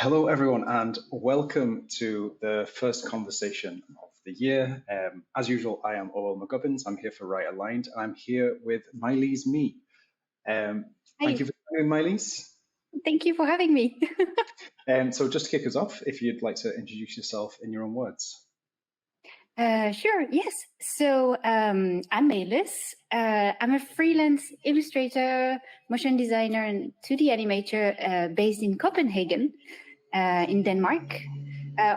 Hello, everyone, and welcome to the first conversation of the year. As usual, I am Owen McGubbins. I'm here for Right Aligned, and I'm here with Maïlys me. Thank Hi, you for coming, Maïlys. thank you for having me. So just to kick us off, if you'd like to introduce yourself in your own words. Sure, yes. So I'm Maïlys. I'm a freelance illustrator, motion designer, and 2D animator based in Copenhagen, in Denmark.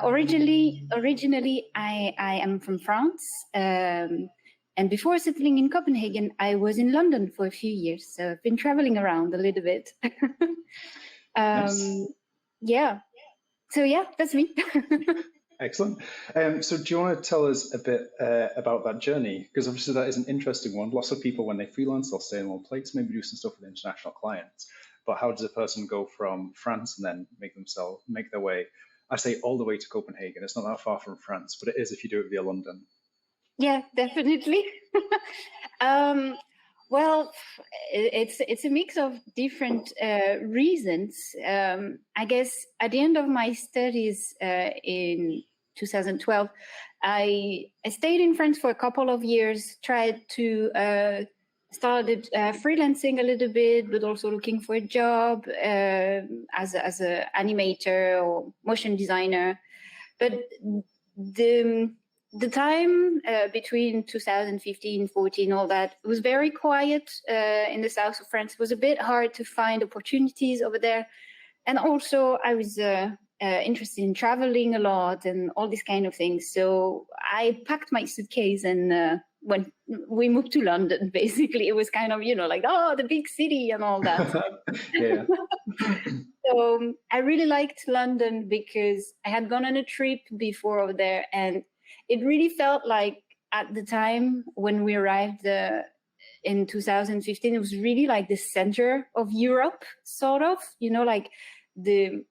Originally, I am from France. And before settling in Copenhagen, I was in London for a few years. So I've been traveling around a little bit. Nice. Yeah. So yeah, that's me. Excellent. So do you want to tell us a bit about that journey? Because obviously that is an interesting one. Lots of people, when they freelance, they'll stay in one place, maybe do some stuff with international clients. But how does a person go from France and then make their way, I say all the way to Copenhagen? It's not that far from France, but it is if you do it via London. Yeah, definitely. um, well, it's a mix of different reasons. I guess at the end of my studies in 2012, I stayed in France for a couple of years, tried to started freelancing a little bit, but also looking for a job as an animator or motion designer. But the time between 2015, 14, all that, it was very quiet in the south of France. It was a bit hard to find opportunities over there. And also I was interested in traveling a lot and all these kind of things. So I packed my suitcase and when we moved to London, basically, it was kind of, like, oh, the big city and all that. Yeah. So I really liked London because I had gone on a trip before over there, and it really felt like at the time when we arrived in 2015, it was really like the center of Europe, sort of, like the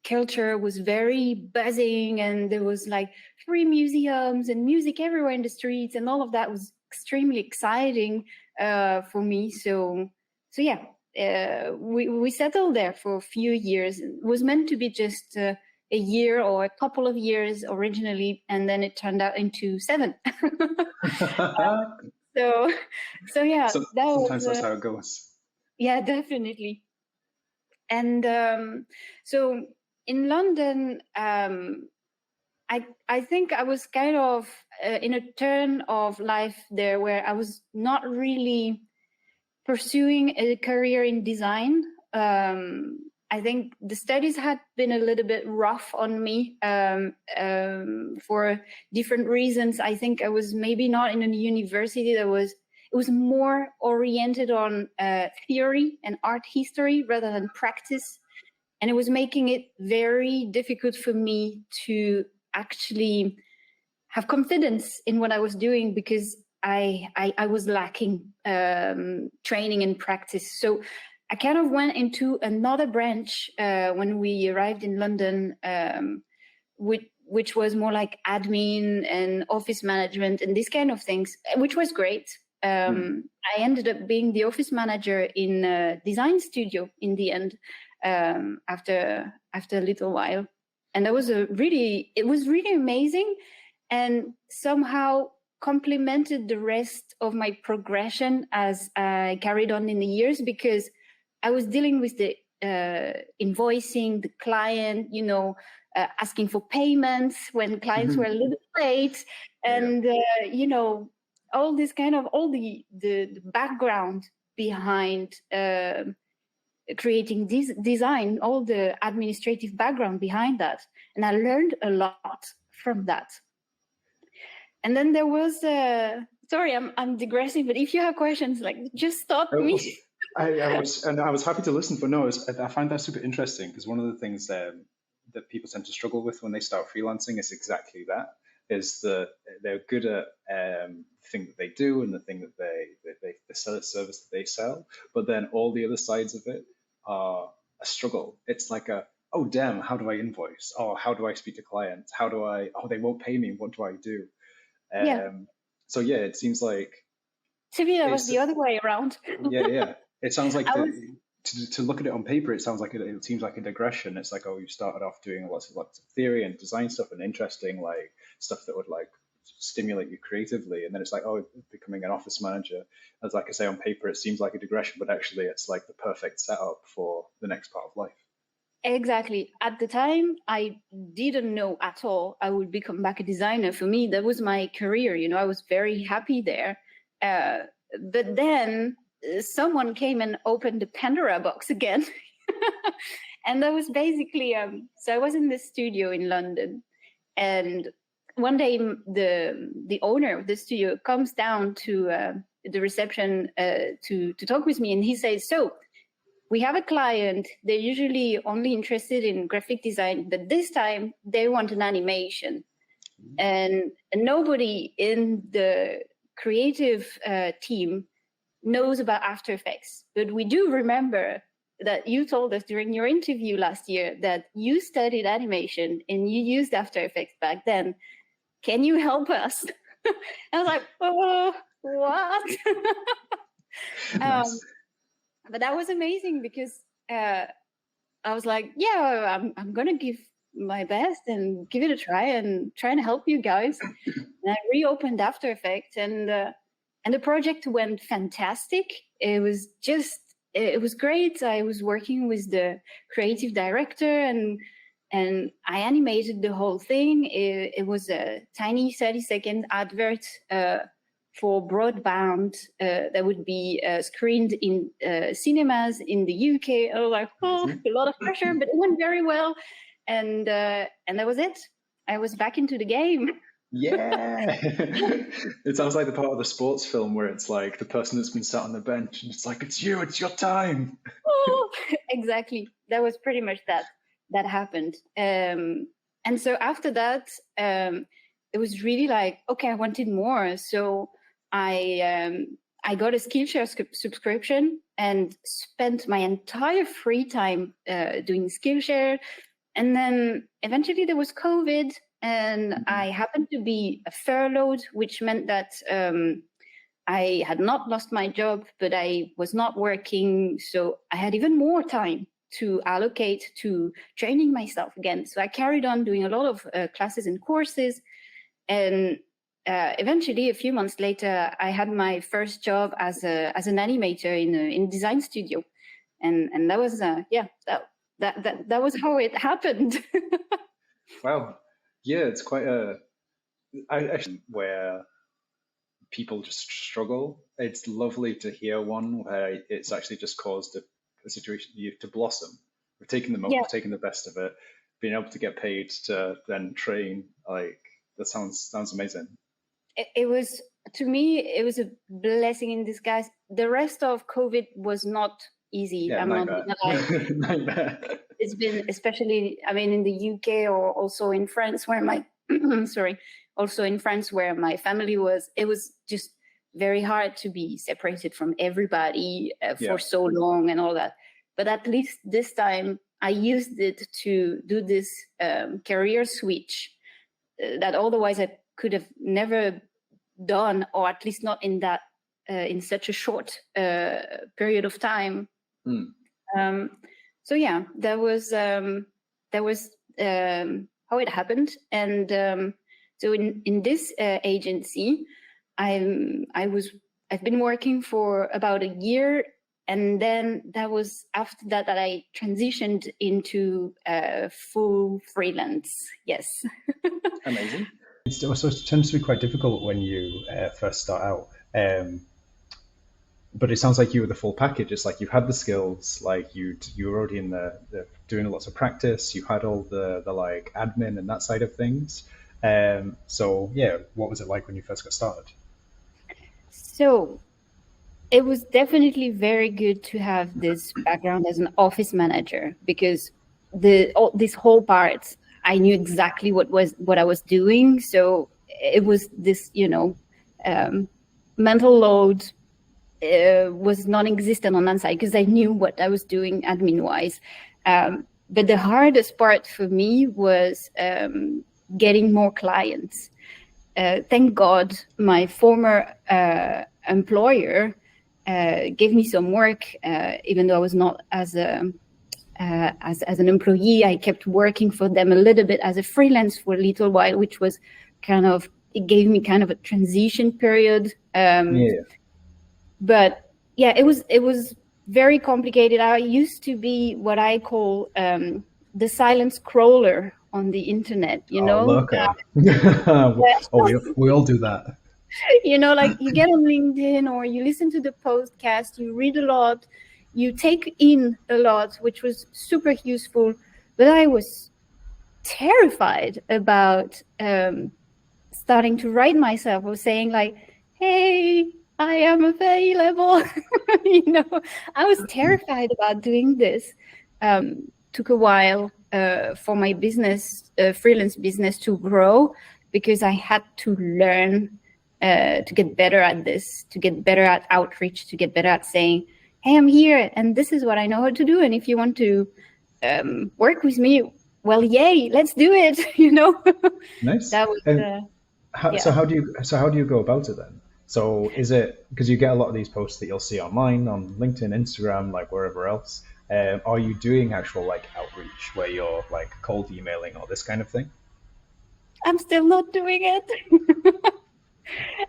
culture was very buzzing and there was like free museums and music everywhere in the streets, and all of that was extremely exciting for me. So yeah, we settled there for a few years. It was meant to be just a year or a couple of years originally, and then it turned out into 7. So yeah, that Sometimes was that's how it goes. yeah, definitely. And so in London, I think I was kind of in a turn of life there where I was not really pursuing a career in design. I think the studies had been a little bit rough on me for different reasons. I think I was maybe not in a university it was more oriented on theory and art history rather than practice. And it was making it very difficult for me to actually have confidence in what I was doing because I was lacking training and practice. So I kind of went into another branch when we arrived in London, which was more like admin and office management and these kind of things, which was great. I ended up being the office manager in a design studio in the end after a little while. And it was really amazing, and somehow complemented the rest of my progression as I carried on in the years, because I was dealing with the invoicing, the client, asking for payments when clients were a little late, and all this kind of the background behind creating this design, all the administrative background behind that, and I learned a lot from that. And then there was sorry, I'm digressing, but if you have questions, like, just stop me. I was happy to listen, but no, I find that super interesting because one of the things that people tend to struggle with when they start freelancing is exactly that. Is they're good at the thing that they do and the thing that the service that they sell, but then all the other sides of it are a struggle. It's like oh damn, how do I invoice? Oh, how do I speak to clients? Oh, they won't pay me. What do I do? Yeah. So yeah, it seems like To me, that was the other way around. yeah. It sounds like to look at it on paper, it sounds like it seems like a digression. It's like, oh, you started off doing lots of theory and design stuff and interesting like stuff that would like stimulate you creatively, and then it's like, oh, becoming an office manager. As like I say, on paper it seems like a digression, but actually it's like the perfect setup for the next part of life. Exactly. At the time, I didn't know at all I would become back a designer. For me, that was my career. You know, I was very happy there. But then someone came and opened the Pandora box again. And that was basically, so I was in the studio in London, and one day the owner of the studio comes down to the reception to talk with me, and he says, so we have a client, they're usually only interested in graphic design, but this time they want an animation. And nobody in the creative team knows about After Effects. But we do remember that you told us during your interview last year that you studied animation and you used After Effects back then. Can you help us? I was like, oh, what? Nice. But that was amazing because I was like, yeah, I'm going to give my best and give it a try and help you guys. And I reopened After Effects, and the project went fantastic. It was great. I was working with the creative director, and I animated the whole thing. It was a tiny 30-second advert for broadband that would be screened in cinemas in the UK. I was like, oh, a lot of pressure, but it went very well. And that was it. I was back into the game. Yeah. It sounds like the part of the sports film where it's like the person that's been sat on the bench and it's like, it's you, it's your time. Oh, exactly. That was pretty much that happened. And so after that, it was really like, okay, I wanted more. So I got a Skillshare subscription and spent my entire free time doing Skillshare. And then eventually there was COVID, and I happened to be furloughed, which meant that I had not lost my job, but I was not working. So I had even more time to allocate to training myself again. So I carried on doing a lot of classes and courses. And eventually, a few months later, I had my first job as an animator in a design studio. And that was, that was how it happened. Wow. Yeah, it's quite I actually where people just struggle. It's lovely to hear one where it's actually just caused a situation you to blossom. We're taking the moment, taking the best of it, being able to get paid to then train. Like that sounds amazing. It was, to me, it was a blessing in disguise. The rest of COVID was not easy. Yeah, I'm nightmare. not gonna lie. Nightmare. It's been, especially, I mean, in the UK or also in France where my, sorry, also in France where my family was, it was just very hard to be separated from everybody for so long and all that. But at least this time I used it to do this career switch that otherwise I could have never done, or at least not in that, in such a short period of time. So yeah, that was how it happened. And so in this agency, I've been working for about a year, and then that was after that I transitioned into full freelance. Yes. Amazing. It tends to be quite difficult when you first start out. But it sounds like you were the full package. It's like you've had the skills, like you were already in the doing lots of practice. You had all the like admin and that side of things. So yeah, what was it like when you first got started? So it was definitely very good to have this background as an office manager, because this whole part, I knew exactly what I was doing. So it was this, mental load was non-existent on that side because I knew what I was doing admin-wise. But the hardest part for me was getting more clients. Thank God, my former employer gave me some work, even though I was not as an employee. I kept working for them a little bit as a freelance for a little while, which was kind of, it gave me kind of a transition period. But yeah, it was very complicated. I used to be what I call the silent scroller on the internet, you know? Lurker. We all do that. You know, like you get on LinkedIn or you listen to the podcast, you read a lot, you take in a lot, which was super useful. But I was terrified about starting to write myself or saying like, hey, I am available. You know, I was terrified about doing this. Took a while for my business, freelance business, to grow, because I had to learn to get better at this, to get better at outreach, to get better at saying, hey, I'm here and this is what I know how to do. And if you want to work with me, well, yay, let's do it. You know. Nice. That was, So how do you go about it then? So is it, because you get a lot of these posts that you'll see online, on LinkedIn, Instagram, like wherever else, are you doing actual like outreach where you're like cold emailing or this kind of thing? I'm still not doing it.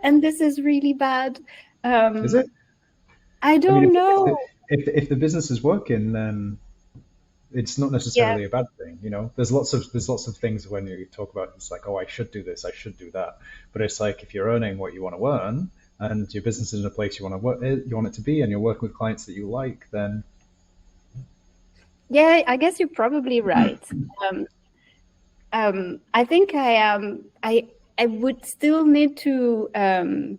And this is really bad. Is it? I don't know. If the business is working, then it's not necessarily a bad thing, you know. There's lots of things when you talk about, it's like, oh, I should do this, I should do that. But it's like, if you're earning what you want to earn and your business is in a place you want to work, you want it to be, and you're working with clients that you like, then yeah, I guess you're probably right. I think I would still need to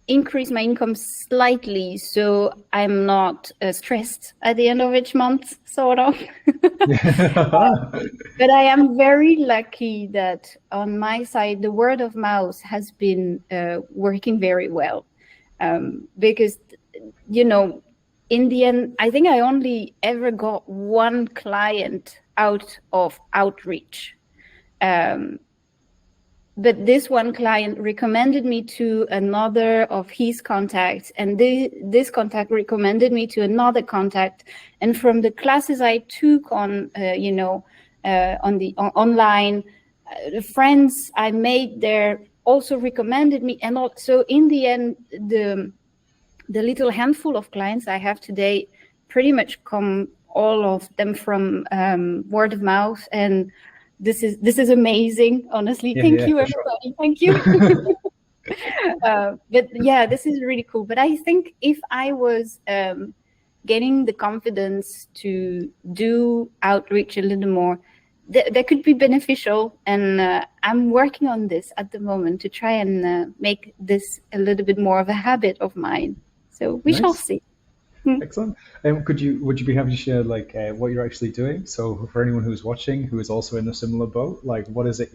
increase my income slightly, so I'm not stressed at the end of each month, sort of. But I am very lucky that on my side, the word of mouth has been working very well, because, you know, in the end, I think I only ever got one client out of outreach. But this one client recommended me to another of his contacts, and this contact recommended me to another contact. And from the classes I took on, you know, on the online, the friends I made there also recommended me. And so in the end, the little handful of clients I have today pretty much come, all of them, from word of mouth. And this is amazing, honestly. Thank you, everybody. Sure. Thank you. But yeah, this is really cool. But I think if I was getting the confidence to do outreach a little more, that could be beneficial. And I'm working on this at the moment to try and make this a little bit more of a habit of mine. So we shall see. Excellent. Would you be happy to share like what you're actually doing? So for anyone who's watching who is also in a similar boat, like what is it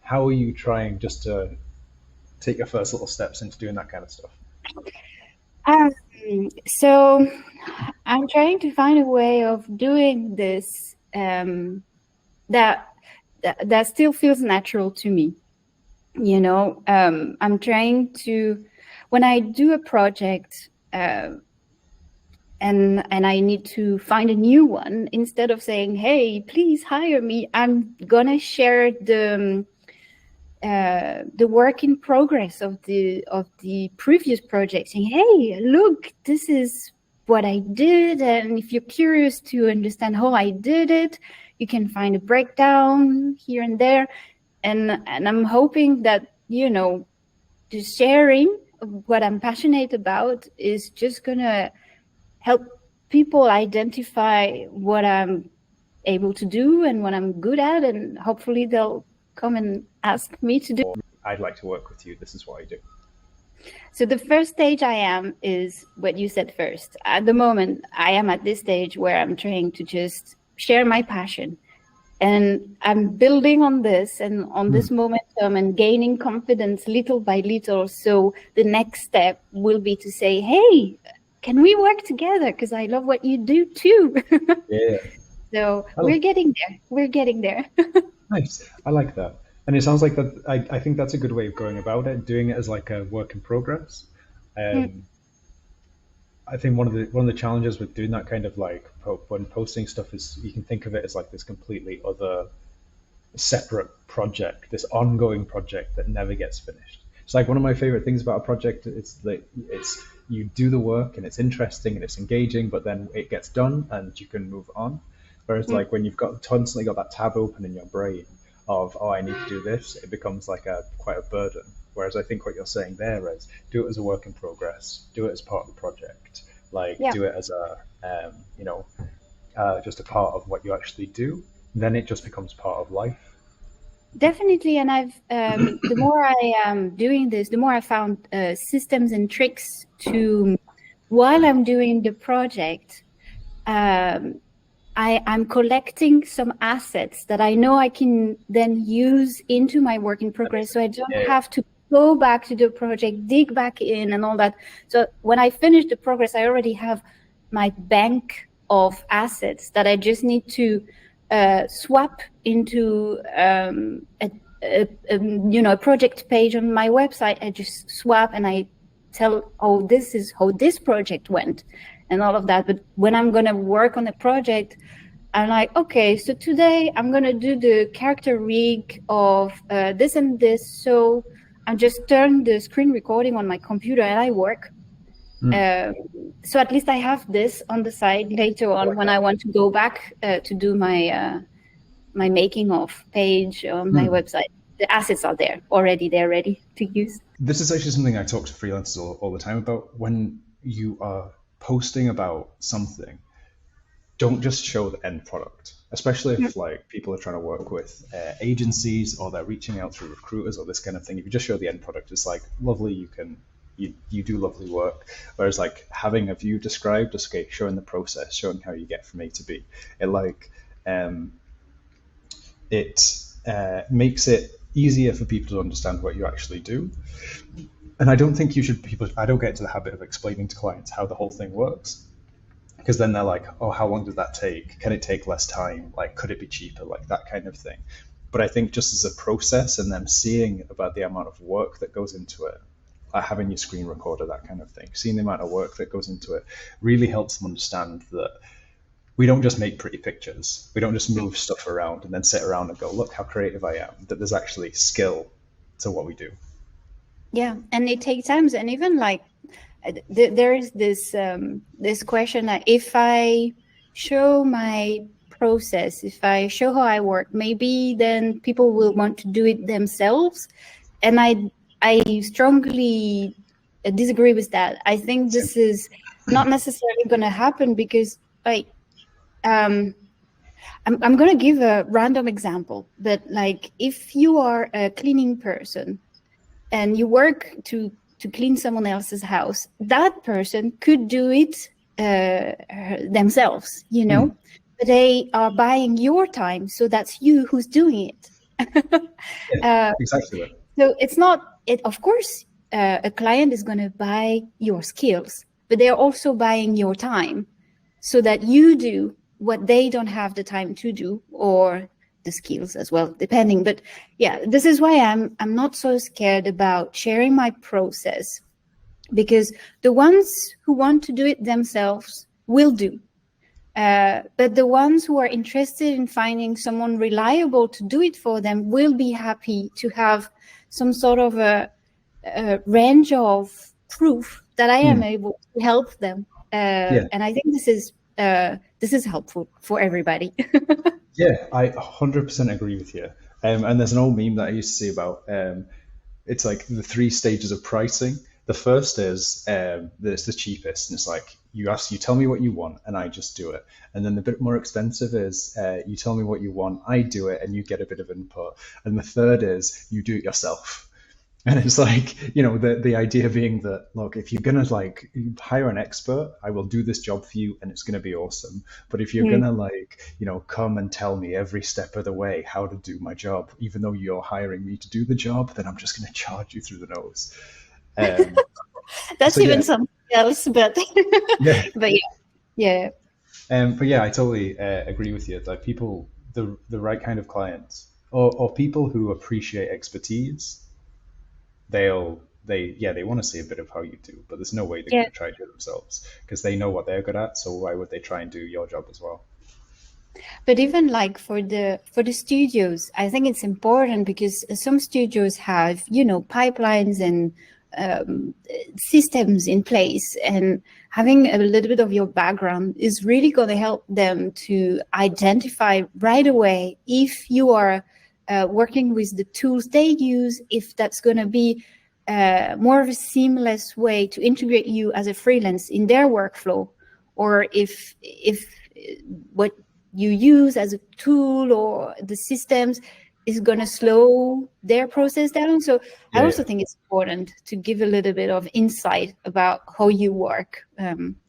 how are you trying just to take your first little steps into doing that kind of stuff? So I'm trying to find a way of doing this that still feels natural to me. You know, I'm trying to, when I do a project, and I need to find a new one, instead of saying, hey, please hire me, I'm gonna share the work in progress of the previous project, saying, hey, look, this is what I did, and if you're curious to understand how I did it, you can find a breakdown here and there. And I'm hoping that, you know, the sharing what I'm passionate about is just gonna help people identify what I'm able to do and what I'm good at, and hopefully they'll come and ask me to do. I'd like to work with you. This is what I do. So the first stage I am is what you said first. At the moment, I am at this stage where I'm trying to just share my passion. And I'm building on this and on this momentum and gaining confidence little by little. So the next step will be to say, hey, can we work together? Because I love what you do too. Yeah. So we're getting there. We're getting there. Nice. I like that. And it sounds like that. I think that's a good way of going about it, doing it as like a work in progress. Mm. I think one of the challenges with doing that kind of like when posting stuff is you can think of it as like this completely other separate project, this ongoing project that never gets finished. It's like one of my favorite things about a project is that it's you do the work and it's interesting and it's engaging, but then it gets done and you can move on. Whereas Mm. like when you've got constantly got that tab open in your brain of oh I need to do this, it becomes like a quite a burden. Whereas I think what you're saying there is do it as a work in progress, do it as part of the project, like Yeah. do it as a just a part of what you actually do. Then it just becomes part of life. Definitely, and I've the more I am doing this, the more I found systems and tricks to while I'm doing the project. I'm collecting some assets that I know I can then use into my work in progress, so I don't Yeah. have to go back to the project, dig back in, and all that. So when I finish the progress, I already have my bank of assets that I just need to swap into a project page on my website. I just swap and I tell, oh, this is how this project went and all of that. But when I'm going to work on a project, I'm like, okay, so today I'm going to do the character rig of this and this. So I just turn the screen recording on my computer and I work. So at least I have this on the side later on when I want to go back to do my my making of page on my website. The assets are there already. They're ready to use. This is actually something I talk to freelancers all the time about. When you are posting about something, don't just show the end product, especially if like people are trying to work with agencies or they're reaching out through recruiters or this kind of thing. If you just show the end product, it's like lovely, you do lovely work. Whereas like having a view described, just showing the process, showing how you get from A to B, it makes it easier for people to understand what you actually do. And I don't think I don't get into the habit of explaining to clients how the whole thing works, because then they're like, oh, how long does that take? Can it take less time? Like, could it be cheaper? Like that kind of thing. But I think just as a process and them seeing about the amount of work that goes into it, like having your screen recorder, that kind of thing, seeing the amount of work that goes into it really helps them understand that we don't just make pretty pictures. We don't just move stuff around and then sit around and go, look how creative I am. That there's actually skill to what we do. Yeah, and it takes time. And even like there is this this question that if I show my process, if I show how I work, maybe then people will want to do it themselves. And I strongly disagree with that. I think this is not necessarily going to happen because I'm going to give a random example, but like if you are a cleaning person and you work to clean someone else's house, that person could do it themselves, you know, but they are buying your time. So that's you who's doing it. Exactly. So it's not, of course, a client is going to buy your skills, but they're also buying your time so that you do what they don't have the time to do, or the skills as well, depending. But yeah, this is why I'm not so scared about sharing my process, because the ones who want to do it themselves will do. But the ones who are interested in finding someone reliable to do it for them will be happy to have some sort of a range of proof that I am able to help them. And I think this is helpful for everybody. Yeah, I 100% agree with you. And there's an old meme that I used to see about it's like the three stages of pricing. The first is it's the cheapest, and it's like you tell me what you want, and I just do it. And then the bit more expensive is you tell me what you want, I do it, and you get a bit of input. And the third is you do it yourself. And it's like, the idea being that, look, if you're going to like hire an expert, I will do this job for you and it's going to be awesome. But if you're going to like, come and tell me every step of the way how to do my job, even though you're hiring me to do the job, then I'm just going to charge you through the nose. That's so, even something else, but yeah. But yeah. But yeah, I totally agree with you. Like people, the right kind of clients or people who appreciate expertise, they'll they want to see a bit of how you do, but there's no way they're going to try to do it themselves because they know what they're good at. So why would they try and do your job as well? But even like for the studios, I think it's important because some studios have, you know, pipelines and systems in place, and having a little bit of your background is really going to help them to identify right away if you are working with the tools they use, if that's going to be more of a seamless way to integrate you as a freelance in their workflow, or if what you use as a tool or the systems is going to slow their process down. So I also think it's important to give a little bit of insight about how you work.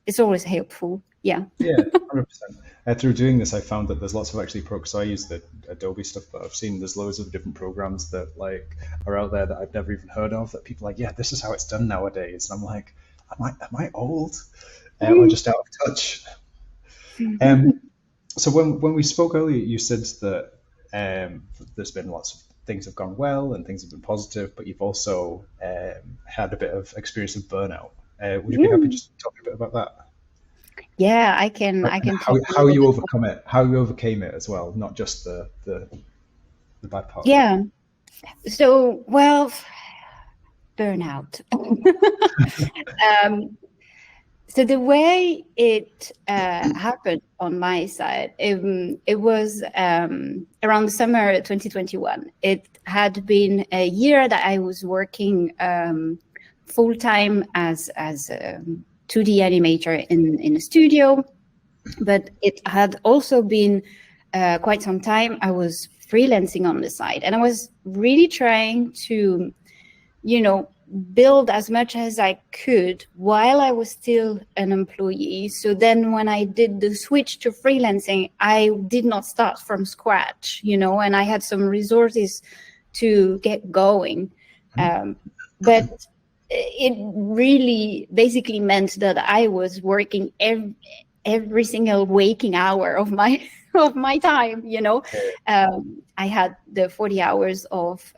It's always helpful. Yeah. Yeah, 100%. Through doing this, I found that there's lots of actually because I use the Adobe stuff, but I've seen there's loads of different programs that like are out there that I've never even heard of that people are like, yeah, this is how it's done nowadays. And I'm like, am I old or just out of touch? So when we spoke earlier, you said that there's been lots of things have gone well and things have been positive, but you've also had a bit of experience of burnout. Would you be happy just to talk a bit about that? Yeah, I can. How you overcome it, how you overcame it as well, not just the bad part. Yeah. So, well, burnout. So the way it happened on my side, it was around the summer 2021. It had been a year that I was working full time as a 2D animator in a studio, but it had also been quite some time I was freelancing on the side, and I was really trying to, you know, build as much as I could while I was still an employee. So then when I did the switch to freelancing, I did not start from scratch, you know, and I had some resources to get going. But it really basically meant that I was working every single waking hour of my time, you know. I had the 40 hours of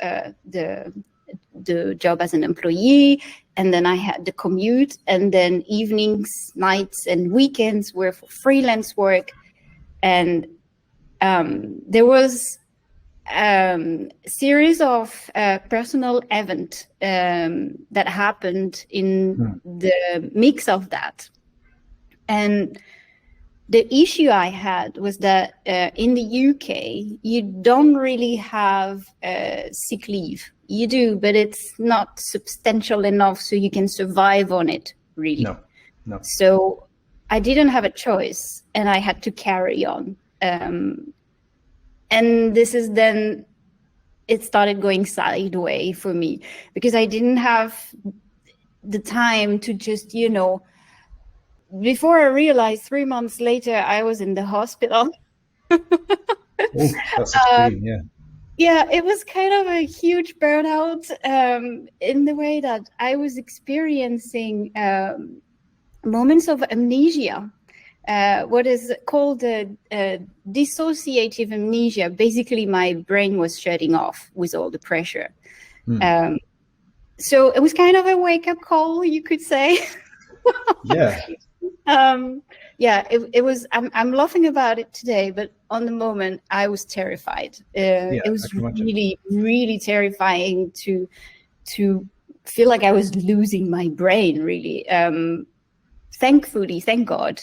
the job as an employee, and then I had the commute, and then evenings, nights, and weekends were for freelance work. And there was a series of personal events that happened in the mix of that. And the issue I had was that in the UK, you don't really have sick leave. You do, but it's not substantial enough so you can survive on it, really. No. So I didn't have a choice, and I had to carry on. And this is then, it started going sideways for me because I didn't have the time to just, you know, before I realized 3 months later, I was in the hospital. Oh, that's extreme, yeah. Yeah, it was kind of a huge burnout in the way that I was experiencing moments of amnesia, what is called dissociative amnesia. Basically, my brain was shutting off with all the pressure. So it was kind of a wake-up call, you could say. Yeah. It was. I'm laughing about it today, but on the moment, I was terrified. It was really, really terrifying to feel like I was losing my brain. Really. Thankfully, thank God,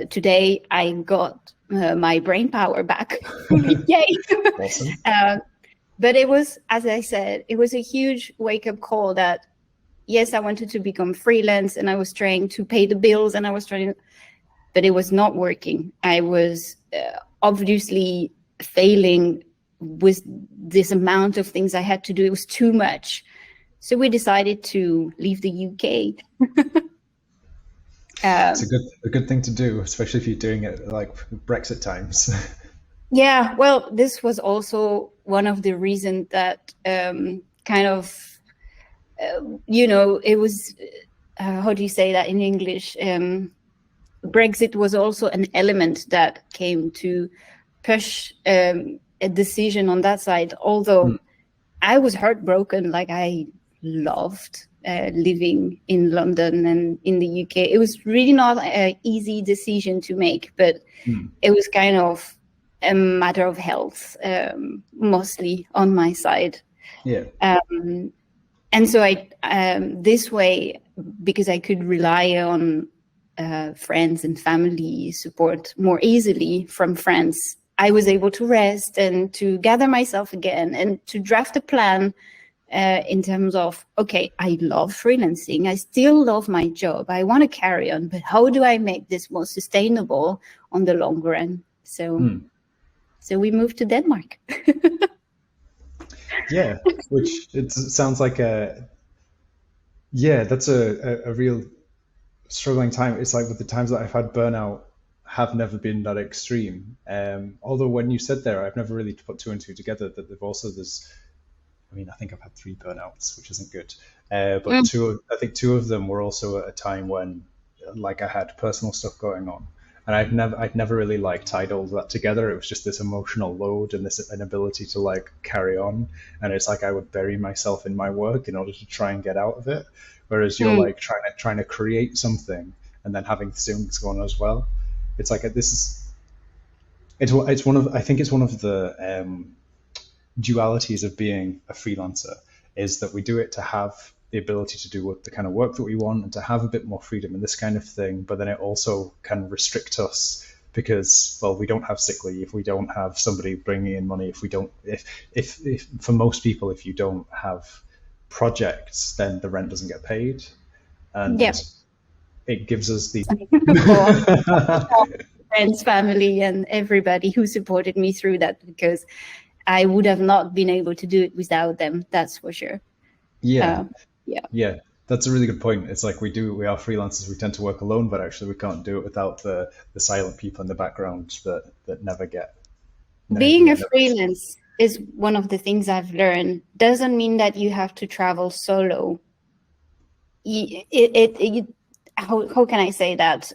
today I got my brain power back. Yay! Awesome. But it was, as I said, it was a huge wake-up call that. Yes, I wanted to become freelance, and I was trying to pay the bills, and I was trying, but it was not working. I was obviously failing with this amount of things I had to do. It was too much. So we decided to leave the UK. It's a good thing to do, especially if you're doing it like Brexit times. Yeah, well, this was also one of the reasons that kind of, you know, it was, how do you say that in English? Brexit was also an element that came to push a decision on that side. Although I was heartbroken, like I loved living in London and in the UK. It was really not an easy decision to make, but it was kind of a matter of health, mostly on my side. Yeah. And so I, this way, because I could rely on friends and family support more easily from France, I was able to rest and to gather myself again and to draft a plan in terms of, okay, I love freelancing. I still love my job. I want to carry on, but how do I make this more sustainable on the long run? So, so we moved to Denmark. Yeah, which it sounds like that's a real struggling time. It's like with the times that I've had burnout have never been that extreme. Although when you said there, I've never really put two and two together that I think I've had 3 burnouts, which isn't good. But I think 2 of them were also at a time when like I had personal stuff going on. And I'd never really like tied all that together. It was just this emotional load and this inability to like carry on. And it's like I would bury myself in my work in order to try and get out of it. Whereas you're like trying to create something and then having things going as well. It's like it's one of the dualities of being a freelancer, is that we do it to have the ability to do the kind of work that we want and to have a bit more freedom and this kind of thing, but then it also can restrict us because, well, we don't have sick leave, we don't have somebody bringing in money, if for most people, if you don't have projects, then the rent doesn't get paid, and it gives us the friends, family, and everybody who supported me through that, because I would have not been able to do it without them. That's for sure. Yeah, that's a really good point. It's like we are freelancers. We tend to work alone, but actually we can't do it without the silent people in the background that never get. Being a freelance is one of the things I've learned. Doesn't mean that you have to travel solo. How can I say that?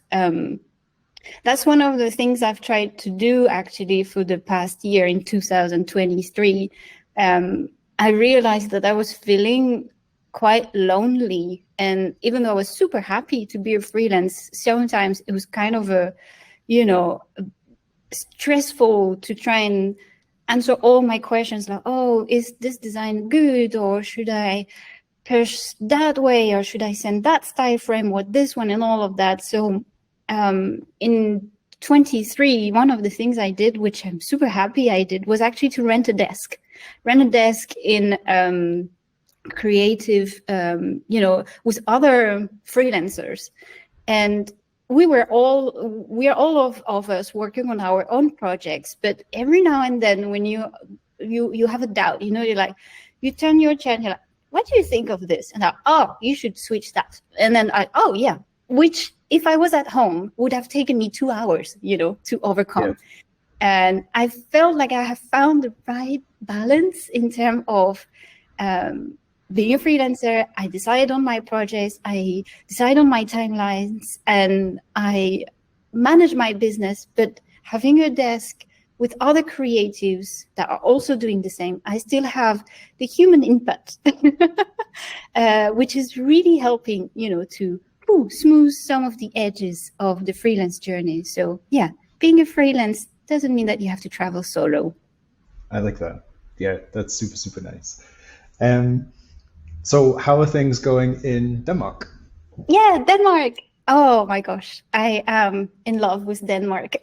That's one of the things I've tried to do actually for the past year in 2023. I realized that I was feeling quite lonely. And even though I was super happy to be a freelance, sometimes it was kind of stressful to try and answer all my questions like, oh, is this design good? Or should I push that way? Or should I send that style frame or this one and all of that? So in 23, one of the things I did, which I'm super happy I did, was actually to rent a desk in creative, with other freelancers. And we are all of us working on our own projects, but every now and then when you have a doubt, you're like, you turn your chair and you're like, what do you think of this? And you should switch that. And then which if I was at home would have taken me 2 hours, to overcome. Yeah. And I felt like I have found the right balance in terms of being a freelancer. I decide on my projects, I decide on my timelines, and I manage my business. But having a desk with other creatives that are also doing the same, I still have the human input, which is really helping, to smooth some of the edges of the freelance journey. So yeah, being a freelance doesn't mean that you have to travel solo. I like that. Yeah, that's super, super nice. So how are things going in Denmark? Yeah, Denmark. Oh my gosh, I am in love with Denmark.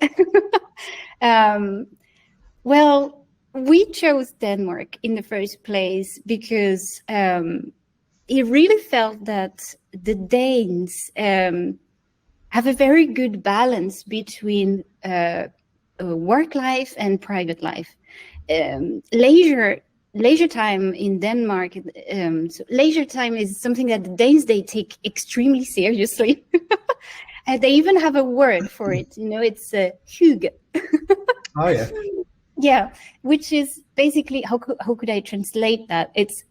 Well, we chose Denmark in the first place because it really felt that the Danes have a very good balance between work life and private life. Leisure time in Denmark, so leisure time is something that the Danes, they take extremely seriously. And they even have a word for it, it's hygge. Oh yeah. Yeah, which is basically, how could I translate that? It's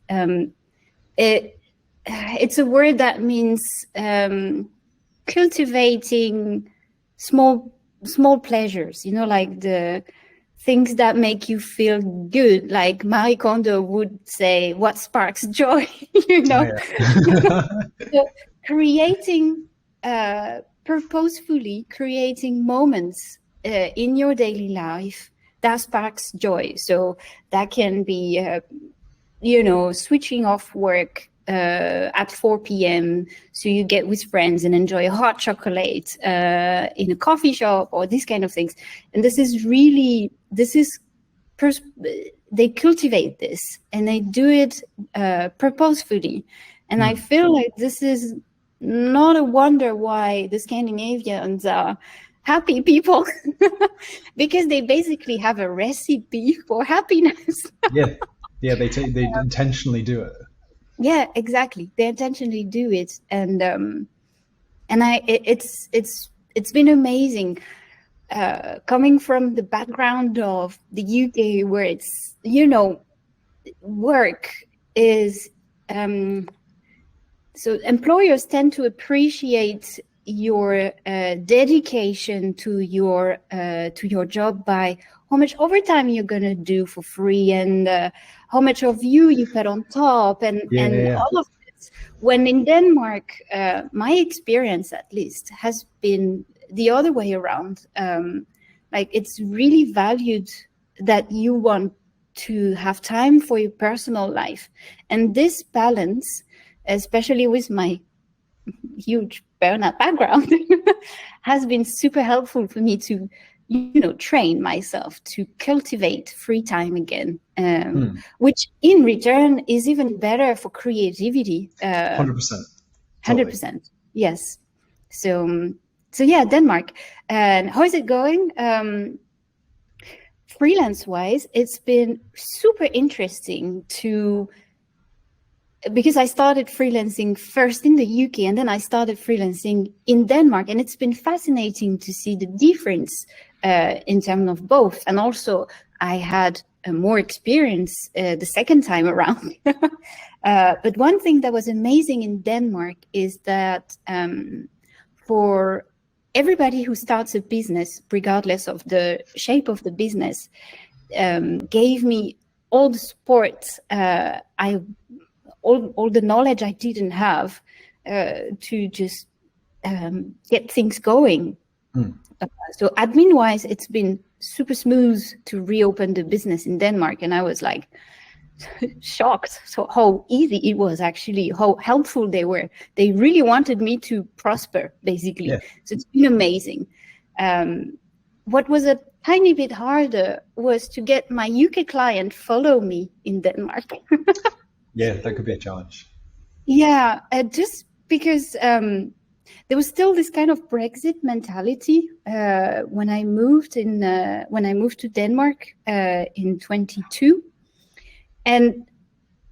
a word that means cultivating small pleasures, like the things that make you feel good. Like Marie Kondo would say, what sparks joy, you know? So creating, purposefully creating moments in your daily life that sparks joy. So that can be, you know, switching off work at 4 p.m. so you get with friends and enjoy a hot chocolate in a coffee shop, or these kind of things. And this is really, they cultivate this and they do it purposefully. And I feel like this is not a wonder why the Scandinavians are happy people, because they basically have a recipe for happiness. Yeah, they intentionally do it. Yeah, exactly. They intentionally do it, and it's been amazing. Coming from the background of the UK, where it's, you know, work is, so employers tend to appreciate your dedication to your job by how much overtime you're gonna do for free, and how much of you put on top, and all of this. When in Denmark, my experience at least has been the other way around. Like, it's really valued that you want to have time for your personal life, and this balance, especially with my huge burnout background, has been super helpful for me to, you know, train myself to cultivate free time again, which in return is even better for creativity. 100%. 100%. Yes. So yeah, Denmark. And how is it going? Freelance wise, it's been super interesting because I started freelancing first in the UK, and then I started freelancing in Denmark. And it's been fascinating to see the difference in terms of both. And also, I had more experience the second time around. But one thing that was amazing in Denmark is that for everybody who starts a business, regardless of the shape of the business, gave me all the support all the knowledge I didn't have to just get things going. So admin-wise, it's been super smooth to reopen the business in Denmark. And I was like shocked. So how easy it was, actually, how helpful they were. They really wanted me to prosper, basically. Yeah. So it's been amazing. What was a tiny bit harder was to get my UK client follow me in Denmark. Yeah, that could be a challenge. Yeah, just because there was still this kind of Brexit mentality when I moved to Denmark in 22, and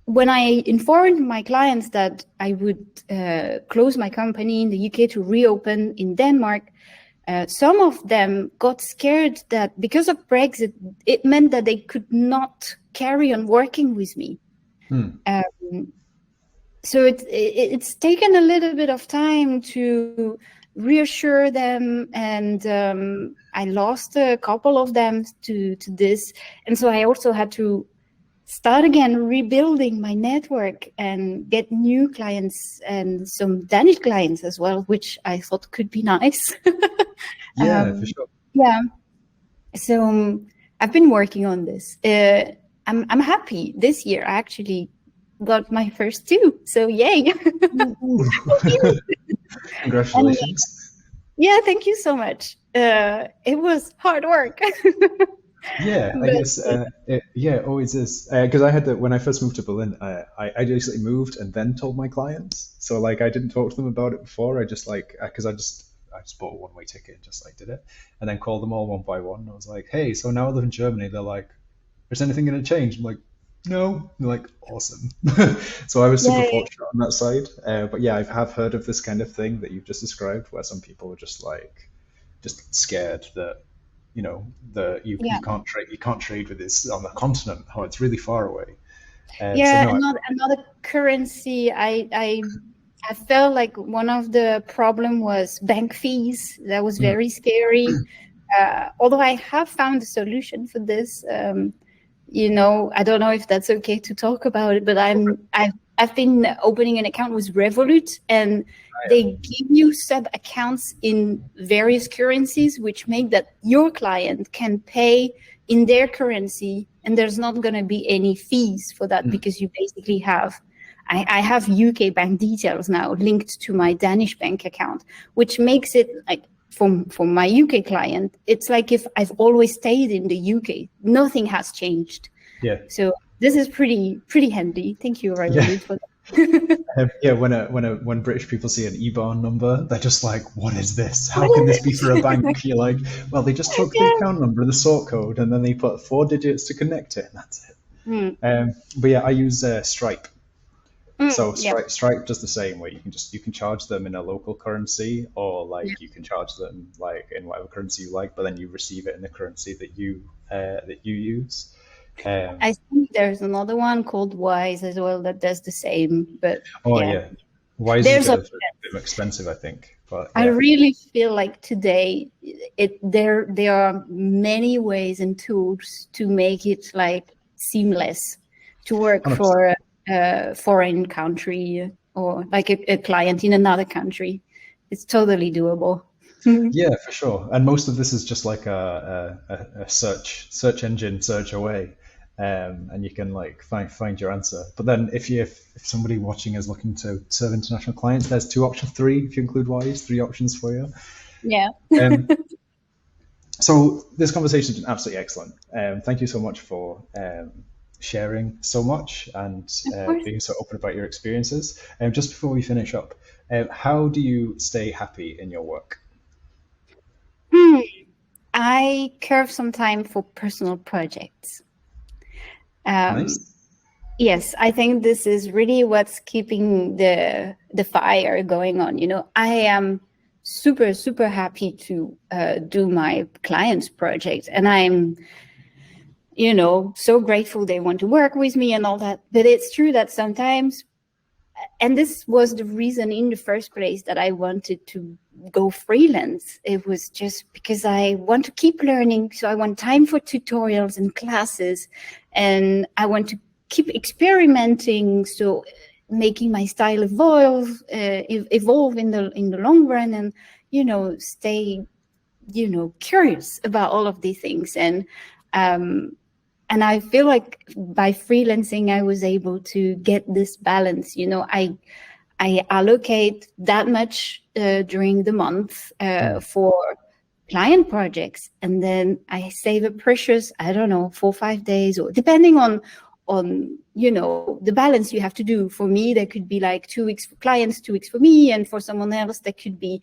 when I informed my clients that I would close my company in the UK to reopen in Denmark, some of them got scared that because of Brexit, it meant that they could not carry on working with me. So it's taken a little bit of time to reassure them, and I lost a couple of them to this, and so I also had to start again rebuilding my network and get new clients and some Danish clients as well, which I thought could be nice. Yeah, for sure. Yeah, so I've been working on this. I'm happy. This year I actually got my first 2, so yay. Congratulations. Yeah, thank you so much. It was hard work. Yeah, I guess it always is, because I had when I first moved to Berlin, I basically moved and then told my clients. So like I didn't talk to them about it before. I just because I just bought a one-way ticket and just like did it, and then called them all one by one. I was like, hey, so now I live in Germany. They're like, is anything going to change? I'm like, no. And they're like, awesome. So I was super fortunate on that side. But yeah, I have heard of this kind of thing that you've just described, where some people are just scared that, you know, you can't trade with this on the continent. Oh, it's really far away. Another currency. I felt like one of the problem was bank fees. That was very scary. although I have found a solution for this, you know, I don't know if that's okay to talk about it, but I've been opening an account with Revolut, and they give you sub accounts in various currencies, which make that your client can pay in their currency, and there's not going to be any fees for that because you basically have. I have UK bank details now linked to my Danish bank account, which makes it like for my UK client, it's like if I've always stayed in the UK, nothing has changed. Yeah. So this is pretty handy. Thank you, Revolut, for that. Yeah, when British people see an IBAN number, they're just like, "What is this? How can this be for a bank?" You're like, "Well, they just took the account number, the sort code, and then they put 4 digits to connect it, and that's it." But yeah, I use Stripe. So Stripe does the same, where you can charge them in a local currency, or like you can charge them like in whatever currency you like, but then you receive it in the currency that you use. I think there's another one called Wise as well that does the same. But Wise is a bit more expensive, I think. But I really feel like today there are many ways and tools to make it like seamless to work 100%. For a foreign country or like a client in another country. It's totally doable. Yeah, for sure. And most of this is just like a search engine search away, and you can like find your answer. But then if somebody watching is looking to serve international clients, there's 2 options, 3 if you include Wise, 3 options for you. Yeah. So this conversation has been absolutely excellent. Thank you so much for sharing so much and being so open about your experiences. Just before we finish up, how do you stay happy in your work? I carve some time for personal projects. Nice. Yes, I think this is really what's keeping the fire going on. You know, I am super happy to do my client's project, and I'm, you know, so grateful they want to work with me and all that. But it's true that sometimes, and this was the reason in the first place that I wanted to go freelance. It was just because I want to keep learning. So I want time for tutorials and classes, and I want to keep experimenting. So making my style evolve in the long run, and, you know, stay, you know, curious about all of these things. And I feel like by freelancing, I was able to get this balance. You know, I allocate that much during the month for client projects, and then I save a precious, I don't know, 4 or 5 days, or depending on you know, the balance you have to do. For me, there could be like 2 weeks for clients, 2 weeks for me, and for someone else, there could be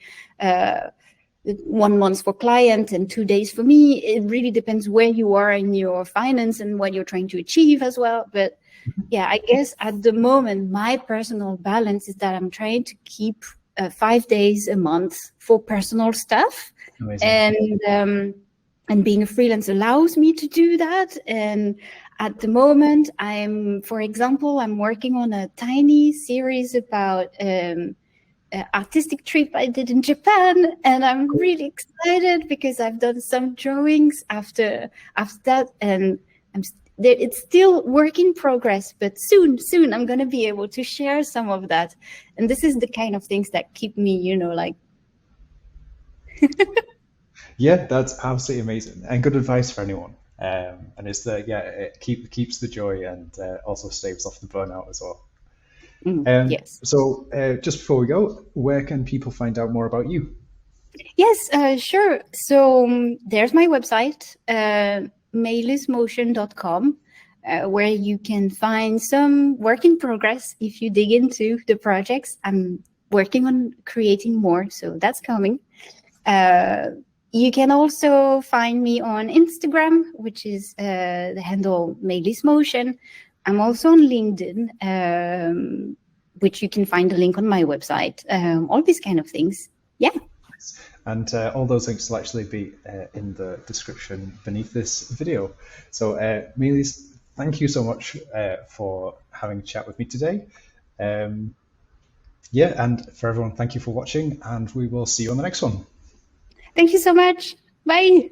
1 month for client and 2 days for me. It really depends where you are in your finance and what you're trying to achieve as well. But yeah, I guess at the moment, my personal balance is that I'm trying to keep 5 days a month for personal stuff. Amazing. And being a freelance allows me to do that. And at the moment, for example, I'm working on a tiny series about artistic trip I did in Japan, and I'm really excited because I've done some drawings after that, and it's still work in progress, but soon I'm going to be able to share some of that. And this is the kind of things that keep me, you know, like Yeah, that's absolutely amazing and good advice for anyone. And it's it keeps the joy and also staves off the burnout as well. Yes. So just before we go, where can people find out more about you? Yes, sure. So there's my website, mailysmotion.com, where you can find some work in progress if you dig into the projects. I'm working on creating more, so that's coming. You can also find me on Instagram, which is the handle Maïlys Motion. I'm also on LinkedIn, which you can find a link on my website. All these kind of things. Yeah. And all those links will actually be in the description beneath this video. So Maïlys, thank you so much for having a chat with me today. Yeah, and for everyone, thank you for watching, and we will see you on the next one. Thank you so much. Bye.